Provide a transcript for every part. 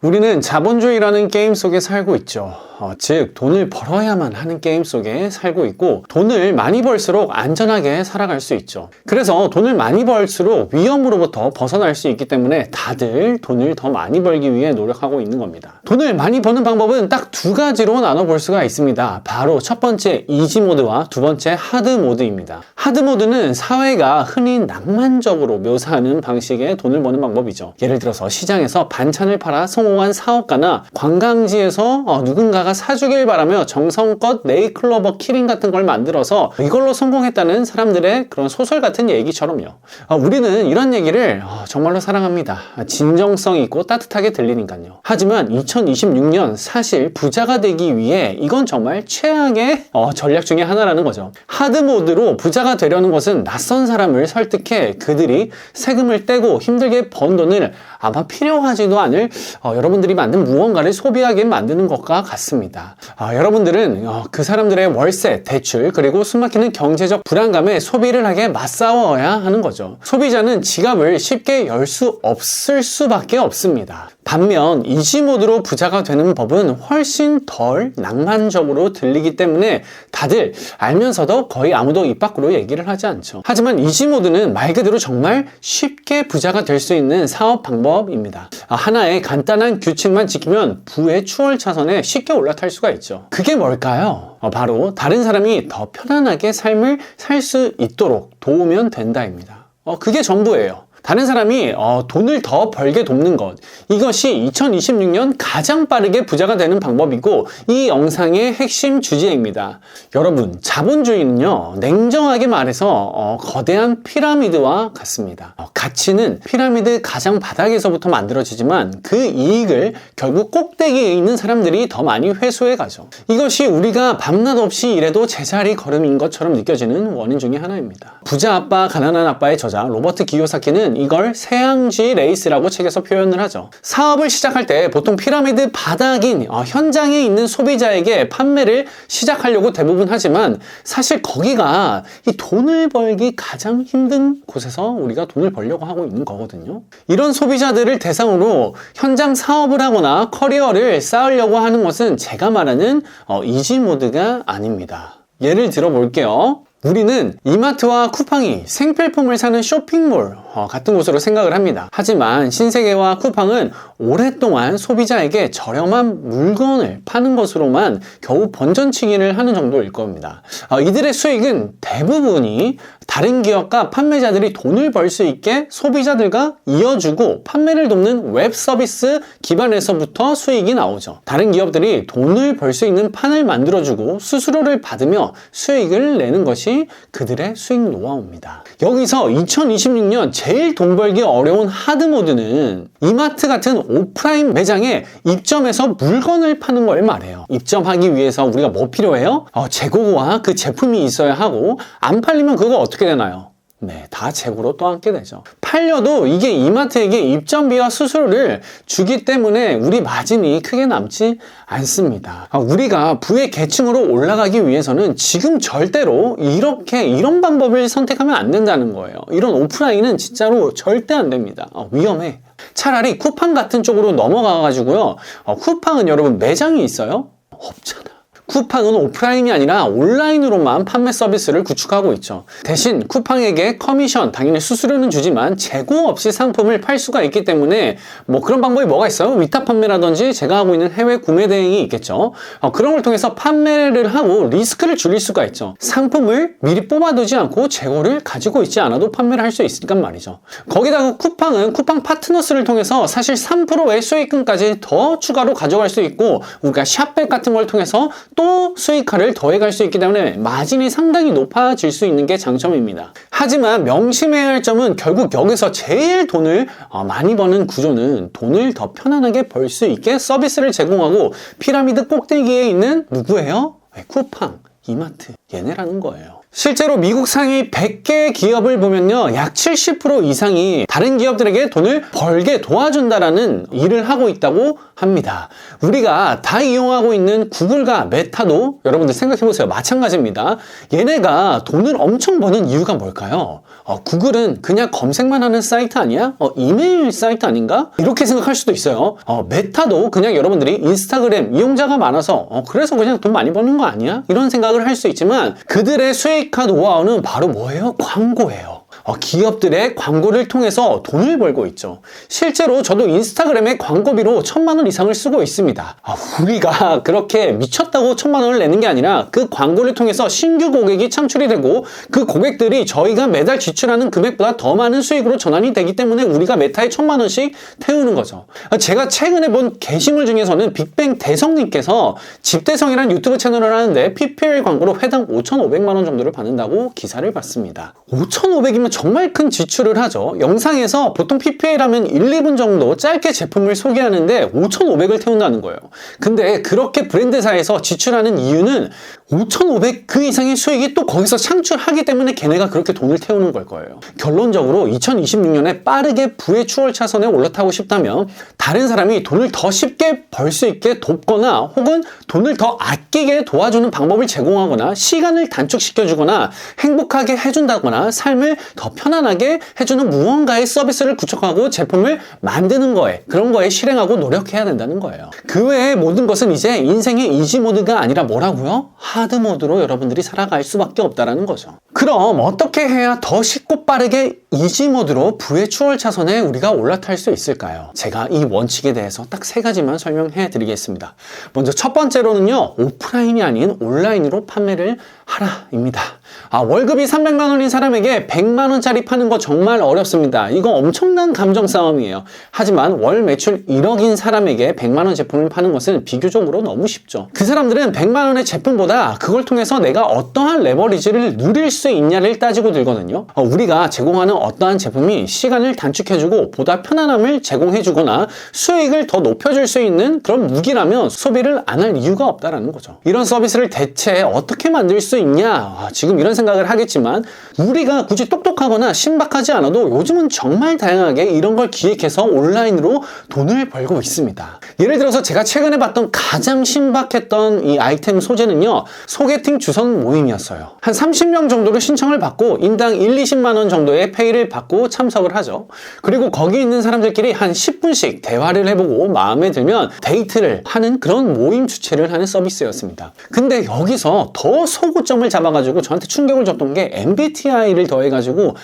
우리는 자본주의라는 게임 속에 살고 있죠. 즉 돈을 벌어야만 하는 게임 속에 살고 있고, 돈을 많이 벌수록 안전하게 살아갈 수 있죠. 그래서 돈을 많이 벌수록 위험으로부터 벗어날 수 있기 때문에 다들 돈을 더 많이 벌기 위해 노력하고 있는 겁니다. 돈을 많이 버는 방법은 딱 두 가지로 나눠볼 수가 있습니다. 바로 첫 번째 이지 모드와 두 번째 하드 모드입니다. 하드 모드는 사회가 흔히 낭만적으로 묘사하는 방식의 돈을 버는 방법이죠. 예를 들어서 시장에서 반찬을 팔아 성공한 사업가나 관광지에서 누군가가 사주길 바라며 정성껏 네일클로버 키링 같은 걸 만들어서 이걸로 성공했다는 사람들의 그런 소설 같은 얘기처럼요. 우리는 이런 얘기를 정말로 사랑합니다. 진정성 있고 따뜻하게 들리니까요. 하지만 2026년 사실 부자가 되기 위해 이건 정말 최악의 전략 중에 하나라는 거죠. 하드 모드로 부자가 되려는 것은 낯선 사람을 설득해 그들이 세금을 떼고 힘들게 번 돈을 아마 필요하지도 않을 여러분들이 만든 무언가를 소비하게 만드는 것과 같습니다. 여러분들은 그 사람들의 월세, 대출, 그리고 숨막히는 경제적 불안감에 소비를 하게 맞싸워야 하는 거죠. 소비자는 지갑을 쉽게 열 수 없을 수밖에 없습니다. 반면 이지 모드로 부자가 되는 법은 훨씬 덜 낭만적으로 들리기 때문에 다들 알면서도 거의 아무도 입 밖으로 얘기를 하지 않죠. 하지만 이지 모드는 말 그대로 정말 쉽게 부자가 될 수 있는 사업 방법입니다. 하나의 간단한 규칙만 지키면 부의 추월 차선에 쉽게 올라탈 수가 있죠. 그게 뭘까요? 바로 다른 사람이 더 편안하게 삶을 살 수 있도록 도우면 된다입니다. 그게 전부예요. 다른 사람이 돈을 더 벌게 돕는 것, 이것이 2026년 가장 빠르게 부자가 되는 방법이고 이 영상의 핵심 주제입니다. 여러분, 자본주의는요, 냉정하게 말해서 거대한 피라미드와 같습니다. 가치는 피라미드 가장 바닥에서부터 만들어지지만 그 이익을 결국 꼭대기에 있는 사람들이 더 많이 회수해 가죠. 이것이 우리가 밤낮 없이 일해도 제자리 걸음인 것처럼 느껴지는 원인 중에 하나입니다. 부자 아빠 가난한 아빠의 저자 로버트 기요사키는 이걸 세앙쥐 레이스라고 책에서 표현을 하죠. 사업을 시작할 때 보통 피라미드 바닥인 현장에 있는 소비자에게 판매를 시작하려고 대부분 하지만 사실 거기가 이 돈을 벌기 가장 힘든 곳에서 우리가 돈을 벌려고 하고 있는 거거든요. 이런 소비자들을 대상으로 현장 사업을 하거나 커리어를 쌓으려고 하는 것은 제가 말하는 이지 모드가 아닙니다. 예를 들어 볼게요. 우리는 이마트와 쿠팡이 생필품을 사는 쇼핑몰 같은 곳으로 생각을 합니다. 하지만 신세계와 쿠팡은 오랫동안 소비자에게 저렴한 물건을 파는 것으로만 겨우 번전치기를 하는 정도일 겁니다. 이들의 수익은 대부분이 다른 기업과 판매자들이 돈을 벌 수 있게 소비자들과 이어주고 판매를 돕는 웹 서비스 기반에서부터 수익이 나오죠. 다른 기업들이 돈을 벌 수 있는 판을 만들어주고 수수료를 받으며 수익을 내는 것이 그들의 수익 노하우입니다. 여기서 2026년 제일 돈 벌기 어려운 하드 모드는 이마트 같은 오프라인 매장에 입점해서 물건을 파는 걸 말해요. 입점하기 위해서 우리가 뭐 필요해요? 재고와 그 제품이 있어야 하고, 안 팔리면 그거 어떻게 되나요? 네, 다 재고로 또 앉게 되죠. 팔려도 이게 이마트에게 입점비와 수수료를 주기 때문에 우리 마진이 크게 남지 않습니다. 우리가 부의 계층으로 올라가기 위해서는 지금 절대로 이런 방법을 선택하면 안 된다는 거예요. 이런 오프라인은 진짜로 절대 안 됩니다. 위험해. 차라리 쿠팡 같은 쪽으로 넘어가가지고요. 쿠팡은 여러분 매장이 있어요? 없잖아. 쿠팡은 오프라인이 아니라 온라인으로만 판매 서비스를 구축하고 있죠. 대신 쿠팡에게 커미션, 당연히 수수료는 주지만 재고 없이 상품을 팔 수가 있기 때문에 그런 방법이 뭐가 있어요? 위탁 판매라든지 제가 하고 있는 해외 구매 대행이 있겠죠. 그런 걸 통해서 판매를 하고 리스크를 줄일 수가 있죠. 상품을 미리 뽑아두지 않고 재고를 가지고 있지 않아도 판매를 할 수 있으니까 말이죠. 거기다가 쿠팡은 쿠팡 파트너스를 통해서 사실 3%의 수익금까지 더 추가로 가져갈 수 있고, 우리가 샵백 같은 걸 통해서 또 수익화를 더해갈 수 있기 때문에 마진이 상당히 높아질 수 있는 게 장점입니다. 하지만 명심해야 할 점은 결국 여기서 제일 돈을 많이 버는 구조는 돈을 더 편안하게 벌 수 있게 서비스를 제공하고 피라미드 꼭대기에 있는 누구예요? 쿠팡, 이마트. 얘네라는 거예요. 실제로 미국 상위 100개 기업을 보면요, 약 70% 이상이 다른 기업들에게 돈을 벌게 도와준다라는 일을 하고 있다고 합니다. 우리가 다 이용하고 있는 구글과 메타도 여러분들 생각해보세요. 마찬가지입니다. 얘네가 돈을 엄청 버는 이유가 뭘까요? 구글은 그냥 검색만 하는 사이트 아니야? 이메일 사이트 아닌가? 이렇게 생각할 수도 있어요. 메타도 그냥 여러분들이 인스타그램 이용자가 많아서 그래서 그냥 돈 많이 버는 거 아니야? 이런 생각을 할 수 있지만 그들의 수익화 노하우는 바로 뭐예요? 광고예요. 기업들의 광고를 통해서 돈을 벌고 있죠. 실제로 저도 인스타그램에 광고비로 1,000만 원 이상을 쓰고 있습니다. 우리가 그렇게 미쳤다고 1,000만 원을 내는 게 아니라 그 광고를 통해서 신규 고객이 창출이 되고 그 고객들이 저희가 매달 지출하는 금액보다 더 많은 수익으로 전환이 되기 때문에 우리가 메타에 1,000만 원씩 태우는 거죠. 제가 최근에 본 게시물 중에서는 빅뱅 대성님께서 집대성이라는 유튜브 채널을 하는데 PPL 광고로 회당 5,500만 원 정도를 받는다고 기사를 봤습니다. 5,500이면 정말 큰 지출을 하죠. 영상에서 보통 PPL 하면 1, 2분 정도 짧게 제품을 소개하는데 5,500을 태운다는 거예요. 근데 그렇게 브랜드사에서 지출하는 이유는 5,500 그 이상의 수익이 또 거기서 창출하기 때문에 걔네가 그렇게 돈을 태우는 걸 거예요. 결론적으로 2026년에 빠르게 부의 추월 차선에 올라타고 싶다면 다른 사람이 돈을 더 쉽게 벌 수 있게 돕거나 혹은 돈을 더 아끼게 도와주는 방법을 제공하거나 시간을 단축시켜주거나 행복하게 해준다거나 삶을 더 편안하게 해주는 무언가의 서비스를 구축하고 제품을 만드는 거에 그런 거에 실행하고 노력해야 된다는 거예요. 그 외의 모든 것은 이제 인생의 이지 모드가 아니라 뭐라고요? 하드 모드로 여러분들이 살아갈 수밖에 없다라는 거죠. 그럼 어떻게 해야 더 쉽고 빠르게 이지 모드로 부의 추월 차선에 우리가 올라탈 수 있을까요? 제가 이 원칙에 대해서 딱 3가지만 설명해 드리겠습니다. 먼저 첫 번째로는요, 오프라인이 아닌 온라인으로 판매를 하라입니다. 월급이 300만 원인 사람에게 100만 원짜리 파는 거 정말 어렵습니다. 이거 엄청난 감정 싸움이에요. 하지만 월 매출 1억인 사람에게 100만 원 제품을 파는 것은 비교적으로 너무 쉽죠. 그 사람들은 100만 원의 제품보다 그걸 통해서 내가 어떠한 레버리지를 누릴 수 있냐를 따지고 들거든요. 우리가 제공하는 어떠한 제품이 시간을 단축해주고 보다 편안함을 제공해주거나 수익을 더 높여줄 수 있는 그런 무기라면 소비를 안 할 이유가 없다라는 거죠. 이런 서비스를 대체 어떻게 만들 수 있냐? 지금 이런 생각을 하겠지만 우리가 굳이 똑똑하거나 신박하지 않아도 요즘은 정말 다양하게 이런 걸 기획해서 온라인으로 돈을 벌고 있습니다. 예를 들어서 제가 최근에 봤던 가장 신박했던 이 아이템 소재는요, 소개팅 주선 모임이었어요. 한 30명 정도를 신청을 받고 인당 1, 20만 원 정도의 페이를 받고 참석을 하죠. 그리고 거기 있는 사람들끼리 한 10분씩 대화를 해보고 마음에 들면 데이트를 하는 그런 모임 주최를 하는 서비스였습니다. 근데 여기서 더 소구점을 잡아가지고 저한테 충격을 줬던 게 MBTI를 더해가지고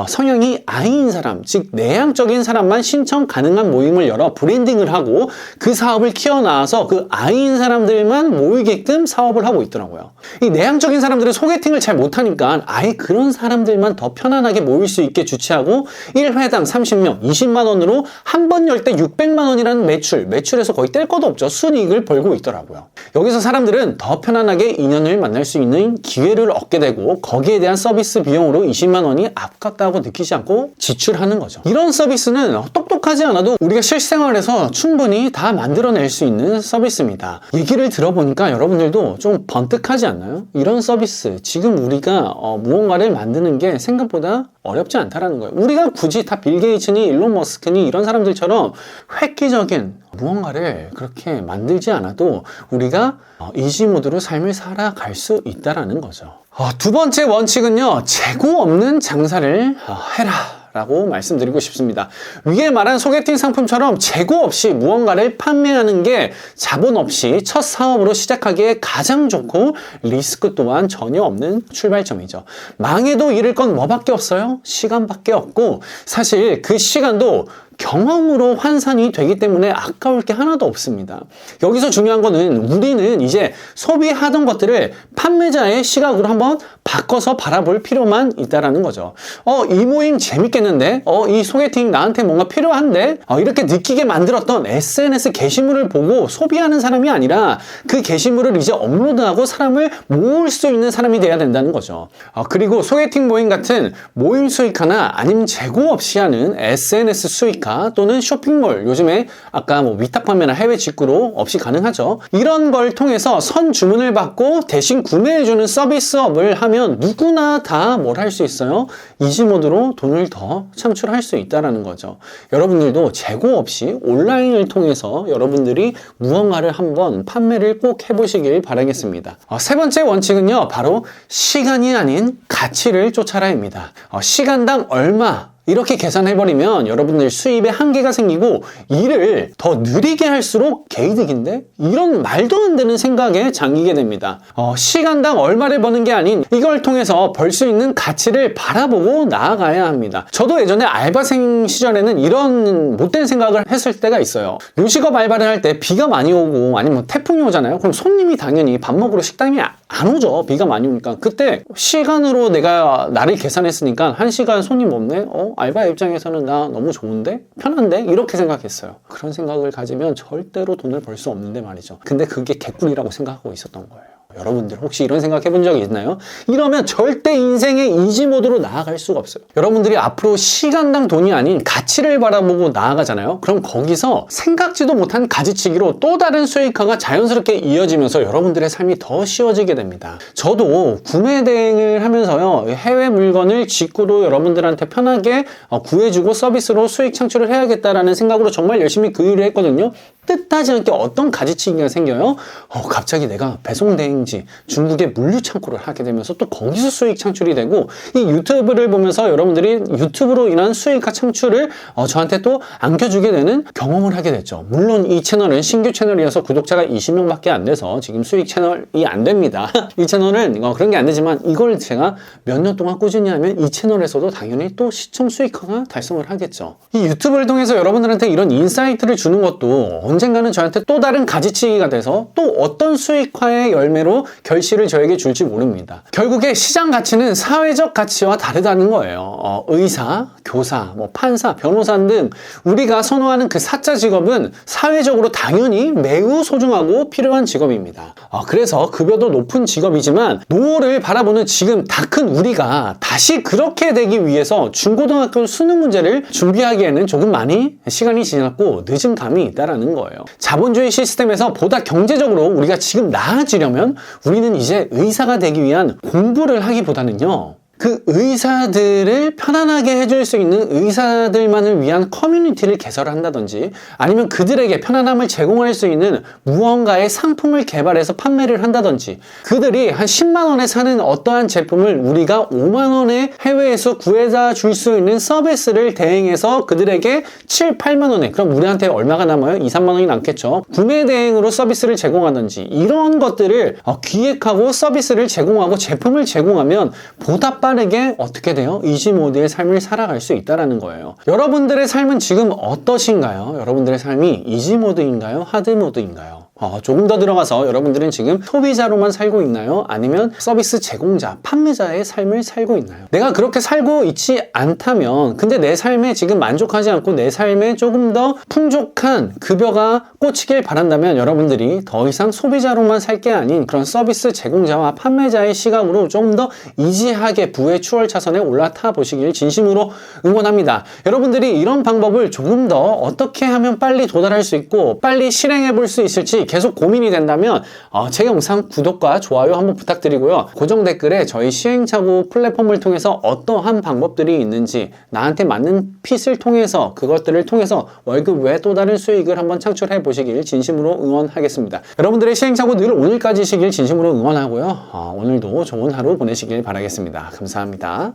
성향이 I인 사람, 즉 내향적인 사람만 신청 가능한 모임을 열어 브랜딩을 하고 그 사업을 키워나와서 그 I인 사람들만 모이게끔 사업을 하고 있더라고요. 이 내향적인 사람들은 소개팅을 잘 못하니까 아예 그런 사람들만 더 편안하게 모일 수 있게 주최하고 1회당 30명 20만 원으로 한 번 열 때 600만 원이라는 매출에서 거의 뗄 것도 없죠. 순이익을 벌고 있더라고요. 여기서 사람들은 더 편안하게 인연을 만날 수 있는 기회를 얻게 되고 거기에 대한 서비스 비용으로 20만 원이 아깝다고 느끼지 않고 지출하는 거죠. 이런 서비스는 똑똑하지 않아도 우리가 실생활에서 충분히 다 만들어낼 수 있는 서비스입니다. 얘기를 들어보니까 여러분들도 좀 번뜩하지 않나요? 이런 서비스, 지금 우리가 무언가를 만드는 게 생각보다 어렵지 않다라는 거예요. 우리가 굳이 다 빌 게이츠니 일론 머스크니 이런 사람들처럼 획기적인 무언가를 그렇게 만들지 않아도 우리가 이지 모드로 삶을 살아갈 수 있다라는 거죠. 두 번째 원칙은요, 재고 없는 장사를 해라 라고 말씀드리고 싶습니다. 위에 말한 소개팅 상품처럼 재고 없이 무언가를 판매하는 게 자본 없이 첫 사업으로 시작하기에 가장 좋고 리스크 또한 전혀 없는 출발점이죠. 망해도 잃을 건 뭐밖에 없어요? 시간밖에 없고, 사실 그 시간도 경험으로 환산이 되기 때문에 아까울 게 하나도 없습니다. 여기서 중요한 거는 우리는 이제 소비하던 것들을 판매자의 시각으로 한번 바꿔서 바라볼 필요만 있다라는 거죠. 이 모임 재밌겠는데? 이 소개팅 나한테 뭔가 필요한데? 이렇게 느끼게 만들었던 SNS 게시물을 보고 소비하는 사람이 아니라 그 게시물을 이제 업로드하고 사람을 모을 수 있는 사람이 돼야 된다는 거죠. 그리고 소개팅 모임 같은 모임 수익화나 아니면 재고 없이 하는 SNS 수익화, 수익화 또는 쇼핑몰, 요즘에 아까 뭐 위탁 판매나 해외 직구로 없이 가능하죠. 이런 걸 통해서 선 주문을 받고 대신 구매해주는 서비스업을 하면 누구나 다 뭘 할 수 있어요? 이지모드로 돈을 더 창출할 수 있다는 거죠. 여러분들도 재고 없이 온라인을 통해서 여러분들이 무언가를 한번 판매를 꼭 해보시길 바라겠습니다. 세 번째 원칙은요, 바로 시간이 아닌 가치를 쫓아라입니다. 시간당 얼마 이렇게 계산해버리면 여러분들 수입에 한계가 생기고 일을 더 느리게 할수록 개이득인데? 이런 말도 안 되는 생각에 잠기게 됩니다. 시간당 얼마를 버는 게 아닌 이걸 통해서 벌 수 있는 가치를 바라보고 나아가야 합니다. 저도 예전에 알바생 시절에는 이런 못된 생각을 했을 때가 있어요. 요식업 알바를 할 때 비가 많이 오고 아니면 태풍이 오잖아요. 그럼 손님이 당연히 밥 먹으러 식당에 안 오죠. 비가 많이 오니까. 그때 시간으로 내가 나를 계산했으니까 1시간 손님 없네? 알바 입장에서는 나 너무 좋은데? 편한데? 이렇게 생각했어요. 그런 생각을 가지면 절대로 돈을 벌 수 없는데 말이죠. 근데 그게 개꿀이라고 생각하고 있었던 거예요. 여러분들 혹시 이런 생각 해본 적이 있나요? 이러면 절대 인생의 이지 모드로 나아갈 수가 없어요. 여러분들이 앞으로 시간당 돈이 아닌 가치를 바라보고 나아가잖아요. 그럼 거기서 생각지도 못한 가지치기로 또 다른 수익화가 자연스럽게 이어지면서 여러분들의 삶이 더 쉬워지게 됩니다. 저도 구매 대행을 하면서요, 해외 물건을 직구로 여러분들한테 편하게 구해주고 서비스로 수익 창출을 해야겠다라는 생각으로 정말 열심히 그 일을 했거든요. 뜻하지 않게 어떤 가지치기가 생겨요? 갑자기 내가 배송 대행지 중국의 물류 창고를 하게 되면서 또 거기서 수익 창출이 되고, 이 유튜브를 보면서 여러분들이 유튜브로 인한 수익화 창출을 저한테 또 안겨주게 되는 경험을 하게 됐죠. 물론 이 채널은 신규 채널이어서 구독자가 20명밖에 안 돼서 지금 수익 채널이 안 됩니다. 이 채널은 그런 게 안 되지만 이걸 제가 몇 년 동안 꾸준히 하면 이 채널에서도 당연히 또 시청 수익화가 달성을 하겠죠. 이 유튜브를 통해서 여러분들한테 이런 인사이트를 주는 것도 언젠가는 저한테 또 다른 가지치기가 돼서 또 어떤 수익화의 열매로 결실을 저에게 줄지 모릅니다. 결국에 시장 가치는 사회적 가치와 다르다는 거예요. 의사, 교사, 판사, 변호사 등 우리가 선호하는 그 사자 직업은 사회적으로 당연히 매우 소중하고 필요한 직업입니다. 그래서 급여도 높은 직업이지만 노후를 바라보는 지금 다 큰 우리가 다시 그렇게 되기 위해서 중고등학교 수능 문제를 준비하기에는 조금 많이 시간이 지났고 늦은 감이 있다는 거예요. 자본주의 시스템에서 보다 경제적으로 우리가 지금 나아지려면 우리는 이제 의사가 되기 위한 공부를 하기보다는요, 그 의사들을 편안하게 해줄 수 있는 의사들만을 위한 커뮤니티를 개설한다든지 아니면 그들에게 편안함을 제공할 수 있는 무언가의 상품을 개발해서 판매를 한다든지, 그들이 한 10만 원에 사는 어떠한 제품을 우리가 5만 원에 해외에서 구해다 줄 수 있는 서비스를 대행해서 그들에게 7, 8만 원에, 그럼 우리한테 얼마가 남아요? 2, 3만 원이 남겠죠. 구매 대행으로 서비스를 제공하든지 이런 것들을 기획하고 서비스를 제공하고 제품을 제공하면 보다 빠르게 어떻게 돼요? 이지 모드의 삶을 살아갈 수 있다는 거예요. 여러분들의 삶은 지금 어떠신가요? 여러분들의 삶이 이지 모드인가요? 하드 모드인가요? 조금 더 들어가서 여러분들은 지금 소비자로만 살고 있나요? 아니면 서비스 제공자, 판매자의 삶을 살고 있나요? 내가 그렇게 살고 있지 않다면, 근데 내 삶에 지금 만족하지 않고 내 삶에 조금 더 풍족한 급여가 꽂히길 바란다면 여러분들이 더 이상 소비자로만 살 게 아닌 그런 서비스 제공자와 판매자의 시각으로 좀 더 이지하게 부의 추월 차선에 올라타 보시길 진심으로 응원합니다. 여러분들이 이런 방법을 조금 더 어떻게 하면 빨리 도달할 수 있고 빨리 실행해 볼 수 있을지 계속 고민이 된다면 제 영상 구독과 좋아요 한번 부탁드리고요. 고정 댓글에 저희 시행착오 플랫폼을 통해서 어떠한 방법들이 있는지, 나한테 맞는 핏을 통해서 그것들을 통해서 월급 외에 또 다른 수익을 한번 창출해 보시길 진심으로 응원하겠습니다. 여러분들의 시행착오 늘 오늘까지시길 진심으로 응원하고요. 오늘도 좋은 하루 보내시길 바라겠습니다. 감사합니다.